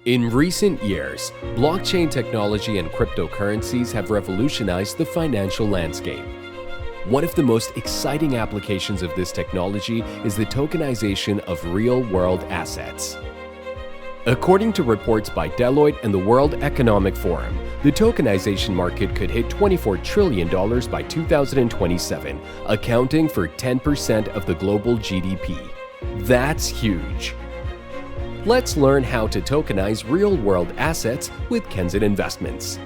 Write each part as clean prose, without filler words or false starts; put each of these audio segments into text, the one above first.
In recent years, blockchain technology and cryptocurrencies have revolutionized the financial landscape. One of the most exciting applications of this technology is the tokenization of real-world assets. According to reports by Deloitte and the World Economic Forum, the tokenization market could hit $24 trillion by 2027, accounting for 10% of the global GDP. That's huge! Let's learn how to tokenize real-world assets with Kenson Investments.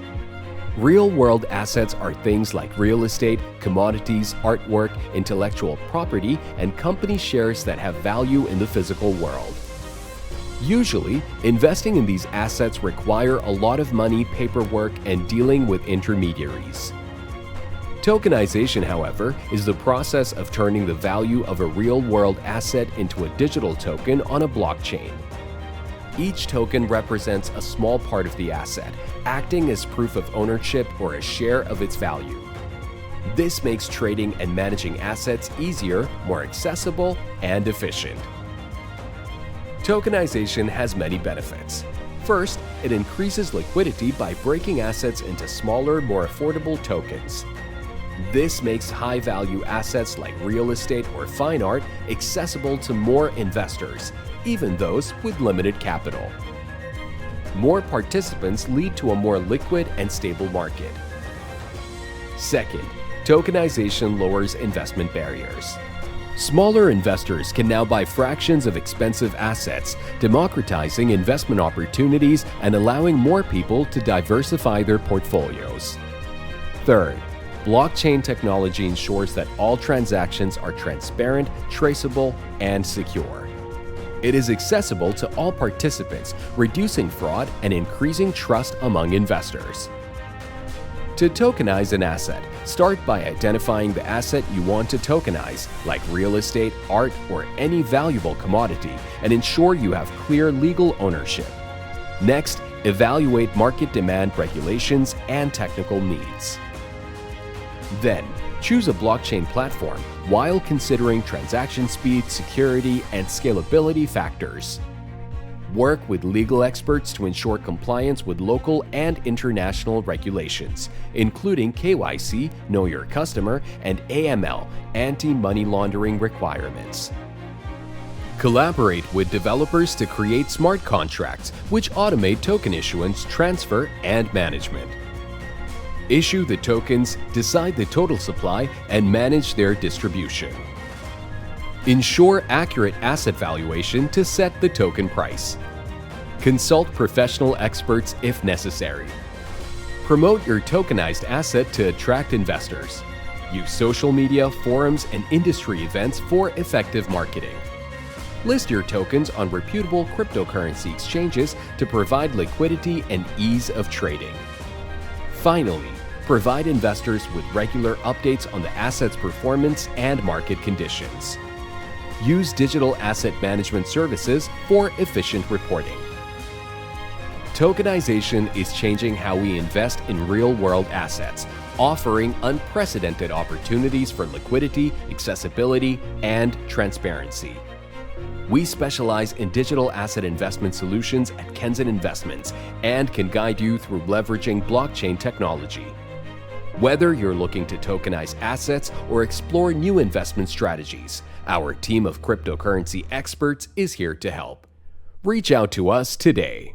Real-world assets are things like real estate, commodities, artwork, intellectual property, and company shares that have value in the physical world. Usually, investing in these assets require a lot of money, paperwork, and dealing with intermediaries. Tokenization, however, is the process of turning the value of a real-world asset into a digital token on a blockchain. Each token represents a small part of the asset, acting as proof of ownership or a share of its value. This makes trading and managing assets easier, more accessible, and efficient. Tokenization has many benefits. First, it increases liquidity by breaking assets into smaller, more affordable tokens. This makes high-value assets like real estate or fine art accessible to more investors, even those with limited capital. More participants lead to a more liquid and stable market. Second, tokenization lowers investment barriers. Smaller investors can now buy fractions of expensive assets, democratizing investment opportunities and allowing more people to diversify their portfolios. Third, blockchain technology ensures that all transactions are transparent, traceable, and secure. It is accessible to all participants, reducing fraud and increasing trust among investors. To tokenize an asset, start by identifying the asset you want to tokenize, like real estate, art, or any valuable commodity, and ensure you have clear legal ownership. Next, evaluate market demand, regulations, and technical needs. Then, choose a blockchain platform while considering transaction speed, security, and scalability factors. Work with legal experts to ensure compliance with local and international regulations, including KYC, Know Your Customer, and AML, anti-money laundering requirements. Collaborate with developers to create smart contracts, which automate token issuance, transfer, and management. Issue the tokens, decide the total supply, and manage their distribution. Ensure accurate asset valuation to set the token price. Consult professional experts if necessary. Promote your tokenized asset to attract investors. Use social media, forums, and industry events for effective marketing. List your tokens on reputable cryptocurrency exchanges to provide liquidity and ease of trading. Finally, provide investors with regular updates on the asset's performance and market conditions. Use digital asset management services for efficient reporting. Tokenization is changing how we invest in real-world assets, offering unprecedented opportunities for liquidity, accessibility, and transparency. We specialize in digital asset investment solutions at Kenson Investments and can guide you through leveraging blockchain technology. Whether you're looking to tokenize assets or explore new investment strategies, our team of cryptocurrency experts is here to help. Reach out to us today.